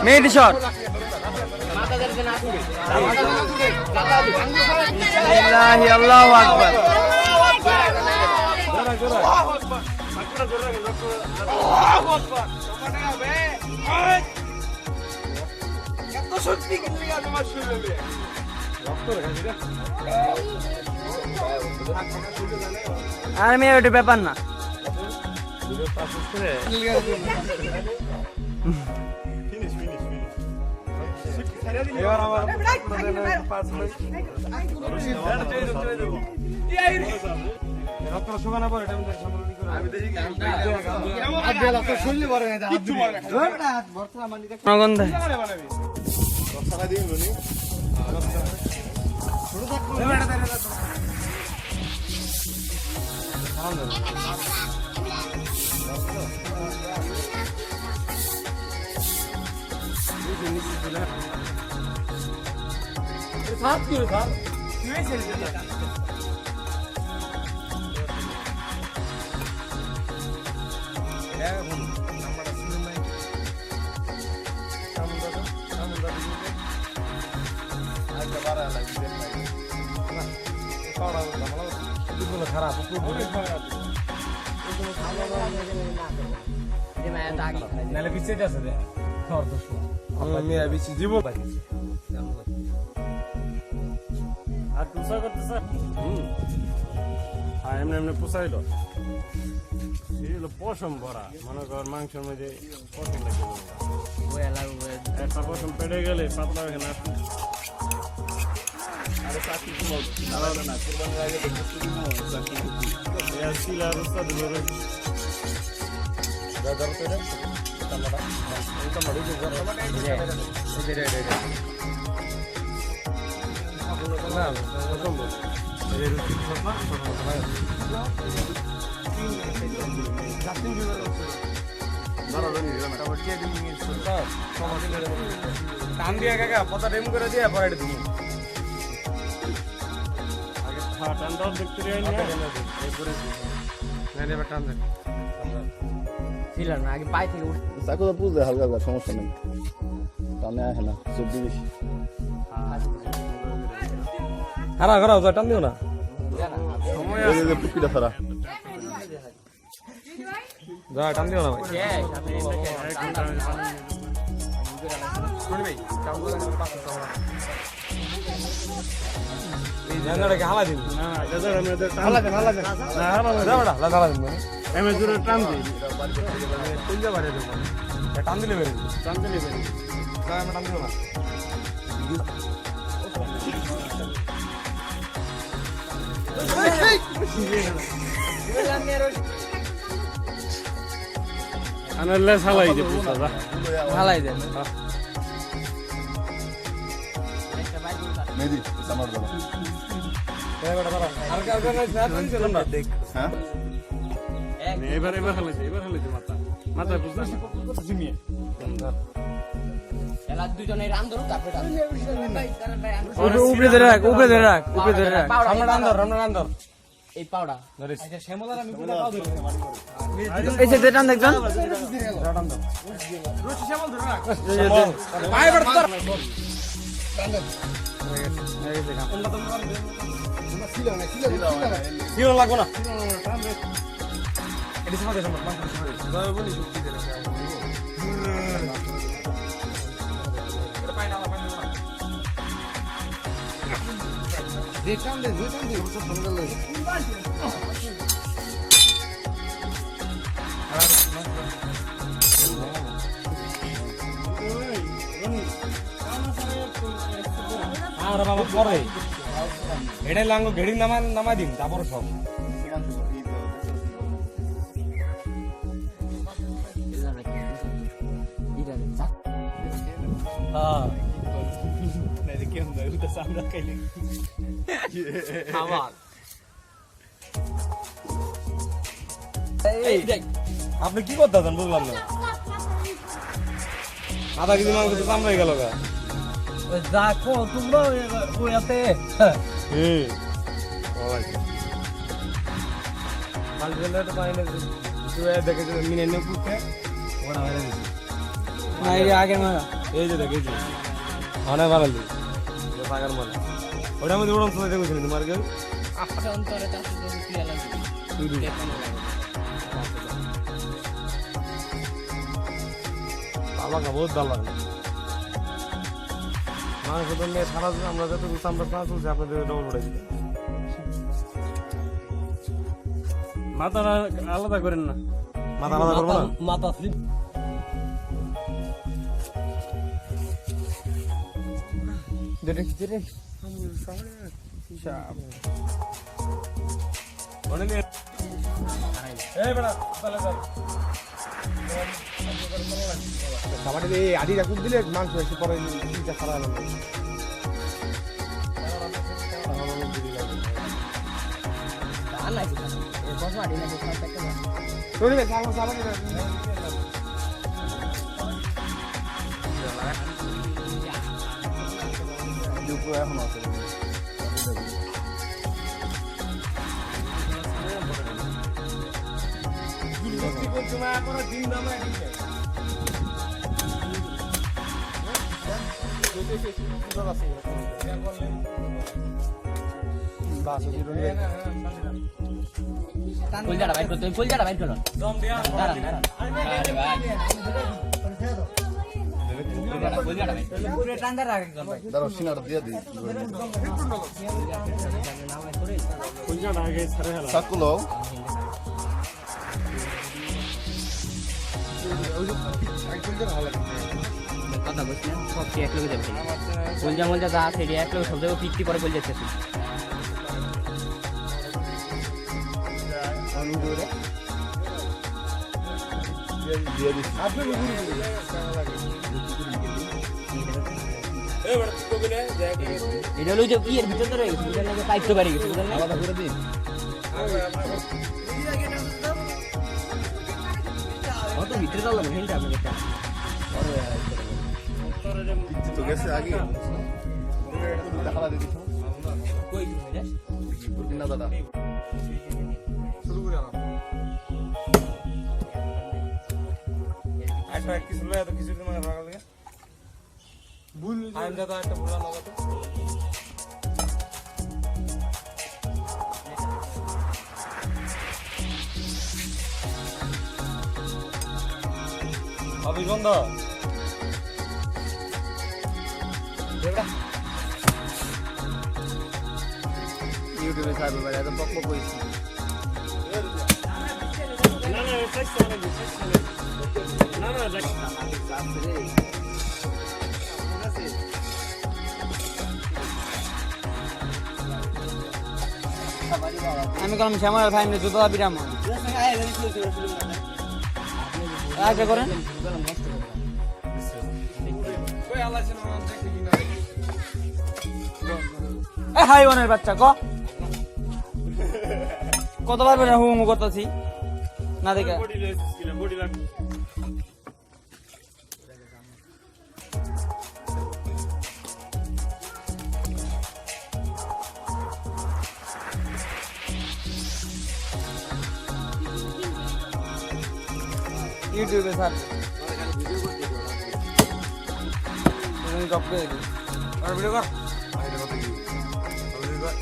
মেহেদি shot আল্লাহু আকবার আর মেয়ে ওটা ব্যাপার না পোষাইল পশম ভরা মনে কর মাংসের মধ্যে পশম লাগে একটা পশম পেটে গেলে পাতলা হয়ে না টান দিয়া কাকা পতা ডেম করে দিয়া পরে এটা দিই টানটাও দেখতে টান দেন ছিল না আগে পাই থেকে চাকু তো বুঝলে হালকা সমস্যা নেই টানে আসে না সবজি বেশি হারা করা টান দিও না পুকিটা সারা যা টান দিও না ভাই হালা দিন টান দিই টান দিলে বেরোবে টান দিলে টান দিও না আনালে হালাই দে পুষা হালাই দেন মেদি সামার দাও আর কার কার না দেখ হ্যাঁ এবার হালাইছে মাথা পুষা জিমিয়ে এলা দুজনে রান ধরো তারপরে উপরে ধরে রাখ আমরা রান ধর এই পাউডা আচ্ছা শ্যামলার আমি পুরো পাউ ধরে এই যে টান দেখছেন টান দাও রশি শ্যামল ধরে রাখ পায়ে বড় ধর ছিল লাগবো না এটি সময় দেন দাও বলি শক্তি দে দেখতাম দে সব ভালো লাগে আর বাবা পরে এটাই লাঙ্গ ঘেড়ি নামা দিন তারপর সব আপনি কি করতেছেন বুঝলাম না আধা কেজি মাংস তো চামড়াই গেল গা দেখো তোমরা ওই আছে কাল গেলে তো পাইলে তুই দেখে মিনে নিয়ে পুষতে ওরা হয়ে গেছে না এই আগে মারা এই যে দেখেছি অনেক ভালো লাগে পাকার মাল ওটা মধ্যে উড়ন সময় দেখেছিলেন তোমার কেউ আচ্ছা অন্তরে তার সাথে ক্রিয়া লাগে আমাকে বহুত ভালো লাগে মাংস তো নিয়ে সারা আমরা যত আমরা কাজ চলছে আপনাদের ডবল উঠে দিলে মাথাটা আলাদা করেন না মাথা আলাদা করবো না মাথা অনেক এই বেটা চলে যাই খাবারের এই আদি রাখুন দিলে মাংস এসে পরে তিনটা খারাপ হলো আর নাই এই বসা আদি না বসা একটা তোরে সামনে সামনে দুপুর এখন আছে ফুলজাটা বাইর করতে ফুলজাটা বাইর করো দাঁড়ান দাঁড়ান আরে ভাই ফুলজাটা বাইর পুরো টান্ডা রাখেন ভাই দাঁড়াও সিনার দিয়ে দিই কুলজাটা আগে ছাড়ে হলো সাকুলো কথা বলছিলাম সব কি এক লগে যাবে ফুলজা মলজা যা আছে এক লগে সব জায়গায় পিকটি করে ফুলজা যাচ্ছে দিয়ে দিই আপনি এটা হলো যে কি এর ভিতর তো রয়ে গেছে বুঝলেন না পাইপ তো বাইরে গেছে বুঝলেন না আলাদা করে দিই অত ভিতরে যাও না হেলটা আপনি একটা তো গেছে আগে দেখা দিই কই দিছে না দাদা শুরু করে একটা কিছু লয় তো কিছু মানে ভাগ লাগে ভুল আইন দাদা একটা ভুল না দাদা অভিগন্ধ ইউটিউবে সার্ভে বাড়ি এত পক পক হইছে না না না না আমি কলম শ্যামার ফাইমে জুতো বিরাম আচ্ছা করেন হাইওয়ানের বাচ্চা কতবার বেড়া হুমু করতেছি না দেখে বডি লেস বডি লাগ ইউটিউবে সার্চ তুমি টপ করে দিই আর ভিডিও কর আইডা কত কি ভিডিও কর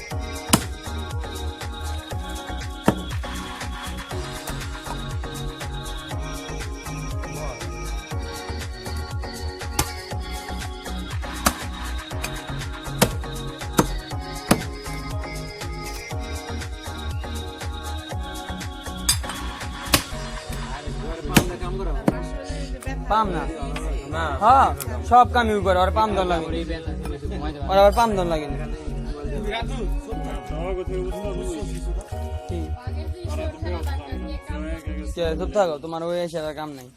পাম না হ্যাঁ সব কাম ইউ করে আর পাম দল লাগে আর আবার পাম দল লাগে চুপ থাকো তোমার ওই এসে আর কাম নাই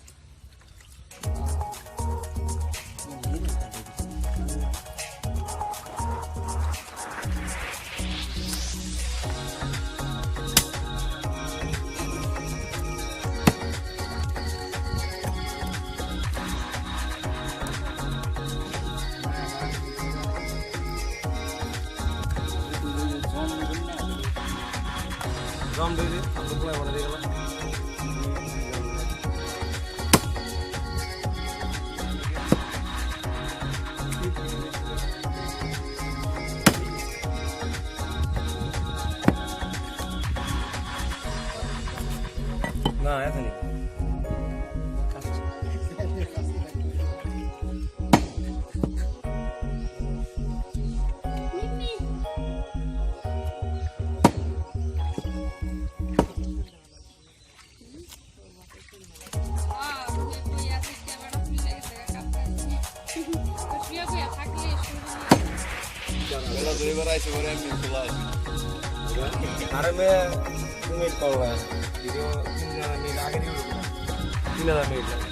দম দিয়ে দিই আমি পুরো বলে দিয়ে গেলাম না এখনই আরে মেয়ে তুমি করবে ভিডিও 3 মিনিট আগে দিয়ে 3000 মিনিট লাগে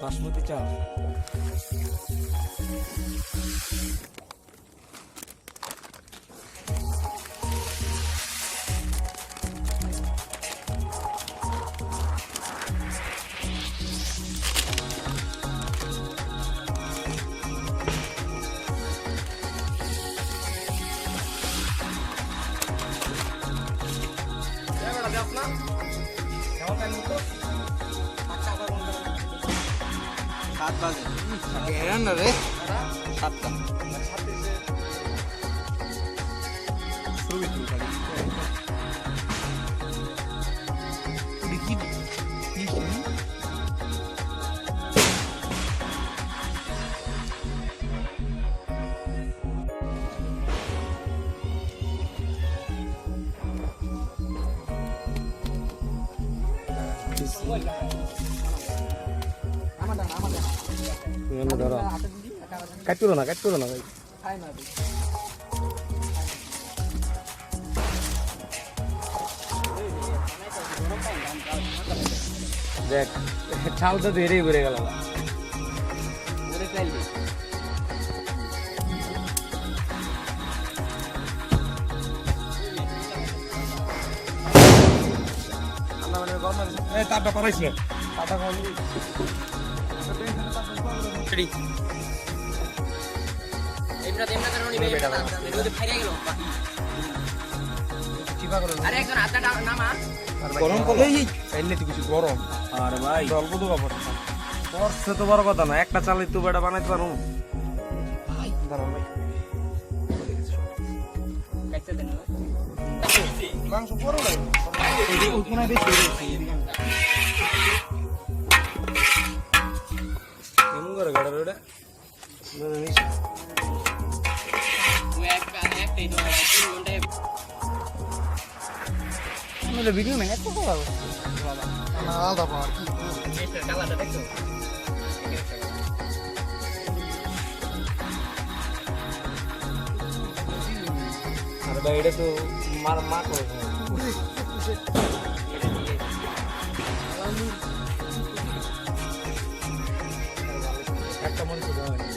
বাসমতি চাল সাত বাজে না রে 7টা ছবি তুলতে ধরো কাট করো না ভাই দেখ ছাল তো ধীরেই ঘুরে গেল তারটা পারাইছিল গরম কিছু গরম আর ভাই অল্প তো কাপড় পড়ছে তো বড় কথা না একটা চালে তো বেটা বানাইতে পারো মাংস বড় ভাই কেমন করে গাড়া রোডে ভিডিও নেই এত ভালো আলাদা পাওয়ার আরে ভাই এটা তো মা করে একটা মনে করে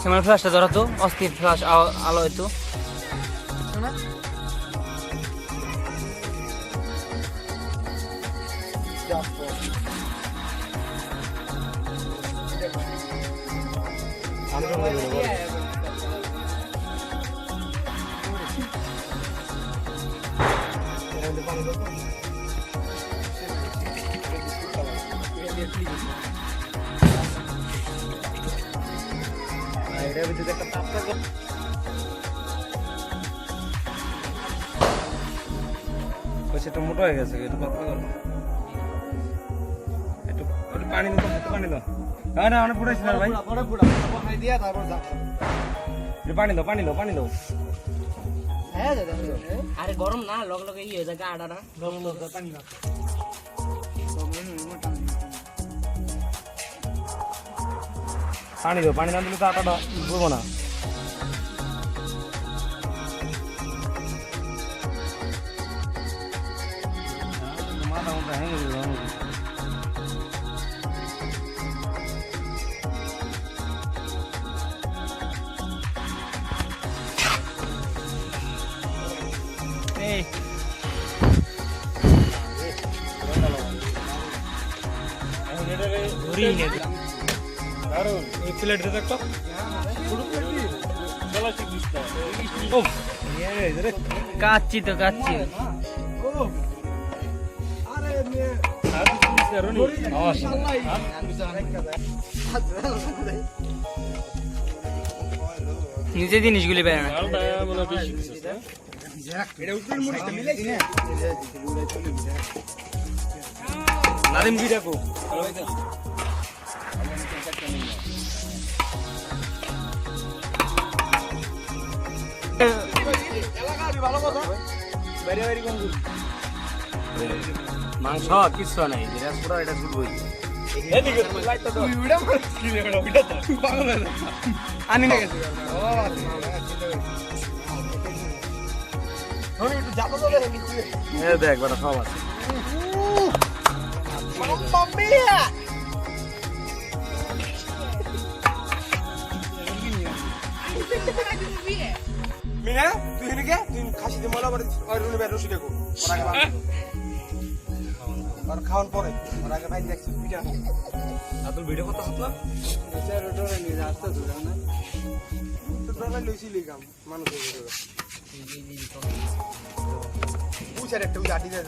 ক্যামেরা ফ্ল্যাশটা ধরা তো অস্থির ফ্ল্যাশ আলো হইতো সেটা মোটা হয়ে গেছে একটু পাতলা করো একটু পানি দাও না অনেক পুরাইছি না ভাই পানি দাও আরে গরম না লগে লগে ইয়ে জায়গা আডাটা পানি না দিলে তো আটাটা বুঝবো না মাথা মতো হ্যাঁ প্লেট একটা কাচ্ছি তো কাচ্ছি নিজে জিনিসগুলি বেড়ে না নাদিম কি দেখো মাংস কিছু নাই যেটা পুরো এটা শুধু আনি না গেছে দেখ বেটা সব আছে মিনা তুই হিনকে তুই খাসিতে মলা বাড়ি ওই রুনি বের রসি দেখো ওর আগে আর খাওয়ার পরে ওর আগে ভাই দেখছিস পিটা আর তোর ভিডিও করতে হতো স্যার ওটা নিয়ে আসতে তো না তো ডলার লইছিলি কাম মানুষ ভিডিও স্যার একটা আটি দেয়